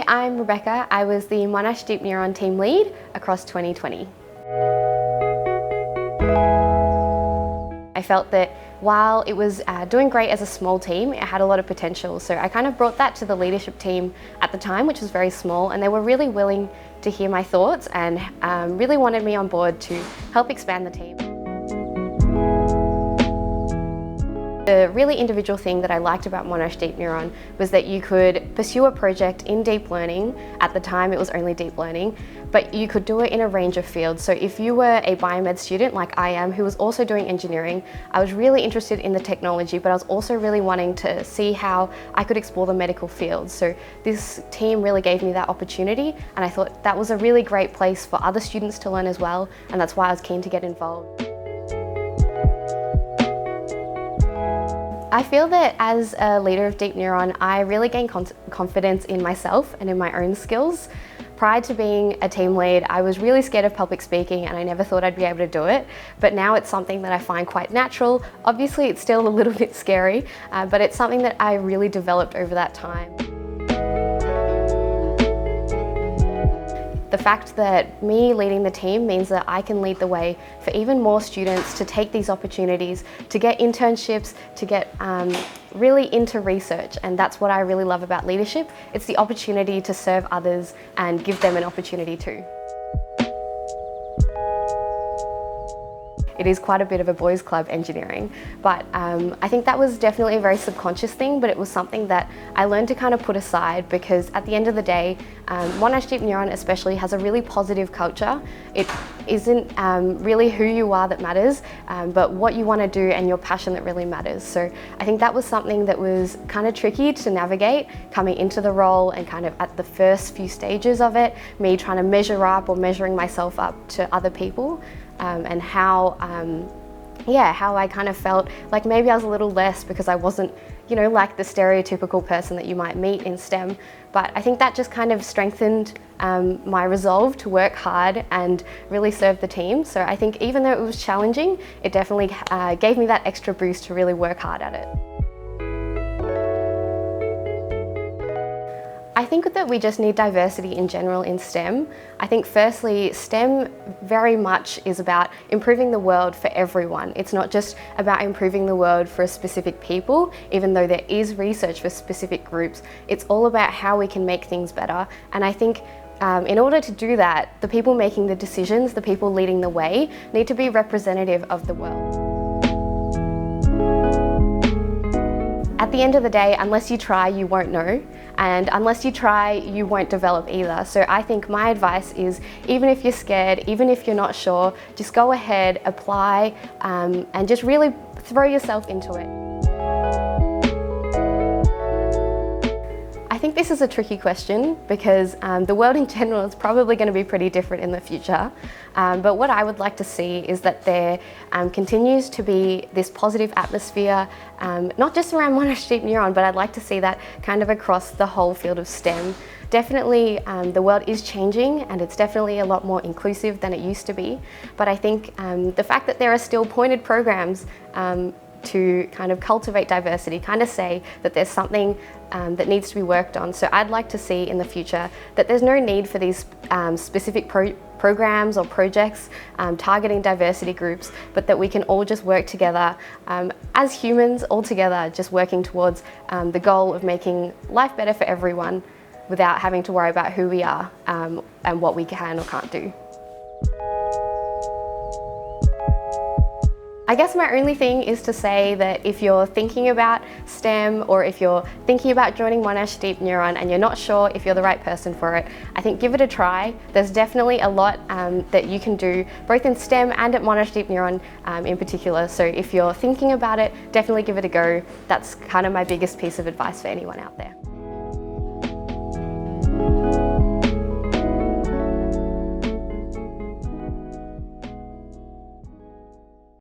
I'm Rebekah. I was the Monash DeepNeuron team lead across 2020. I felt that while it was doing great as a small team, it had a lot of potential. So I kind of brought that to the leadership team at the time, which was very small, and they were really willing to hear my thoughts and really wanted me on board to help expand the team. The really individual thing that I liked about Monash DeepNeuron was that you could pursue a project in deep learning. At the time it was only deep learning, but you could do it in a range of fields. So if you were a biomed student like I am, who was also doing engineering, I was really interested in the technology, but I was also really wanting to see how I could explore the medical field. So this team really gave me that opportunity, and I thought that was a really great place for other students to learn as well, and that's why I was keen to get involved. I feel that as a leader of DeepNeuron, I really gained confidence in myself and in my own skills. Prior to being a team lead, I was really scared of public speaking and I never thought I'd be able to do it. But now it's something that I find quite natural. Obviously, it's still a little bit scary, but it's something that I really developed over that time. The fact that me leading the team means that I can lead the way for even more students to take these opportunities, to get internships, to get really into research, and that's what I really love about leadership. It's the opportunity to serve others and give them an opportunity too. It is quite a bit of a boys' club, engineering, but I think that was definitely a very subconscious thing, but it was something that I learned to kind of put aside, because at the end of the day, Monash DeepNeuron especially has a really positive culture. It isn't really who you are that matters, but what you want to do and your passion that really matters. So I think that was something that was kind of tricky to navigate coming into the role, and kind of at the first few stages of it, me trying to measure up or measuring myself up to other people. And how I kind of felt like maybe I was a little less because I wasn't, like the stereotypical person that you might meet in STEM. But I think that just kind of strengthened my resolve to work hard and really serve the team. So I think even though it was challenging, it definitely gave me that extra boost to really work hard at it. I think that we just need diversity in general in STEM. I think firstly, STEM very much is about improving the world for everyone. It's not just about improving the world for specific people, even though there is research for specific groups. It's all about how we can make things better. And I think in order to do that, the people making the decisions, the people leading the way, need to be representative of the world. At the end of the day, unless you try, you won't know. And unless you try, you won't develop either. So I think my advice is, even if you're scared, even if you're not sure, just go ahead, apply, and just really throw yourself into it. I think this is a tricky question because the world in general is probably going to be pretty different in the future. But what I would like to see is that there continues to be this positive atmosphere, not just around Monash DeepNeuron, but I'd like to see that kind of across the whole field of STEM. Definitely the world is changing, and it's definitely a lot more inclusive than it used to be. But I think the fact that there are still pointed programs to kind of cultivate diversity, kind of say that there's something that needs to be worked on. So I'd like to see in the future that there's no need for these specific programs or projects targeting diversity groups, but that we can all just work together as humans, all together, just working towards the goal of making life better for everyone without having to worry about who we are and what we can or can't do. I guess my only thing is to say that if you're thinking about STEM, or if you're thinking about joining Monash DeepNeuron and you're not sure if you're the right person for it, I think give it a try. There's definitely a lot that you can do, both in STEM and at Monash DeepNeuron in particular. So if you're thinking about it, definitely give it a go. That's kind of my biggest piece of advice for anyone out there.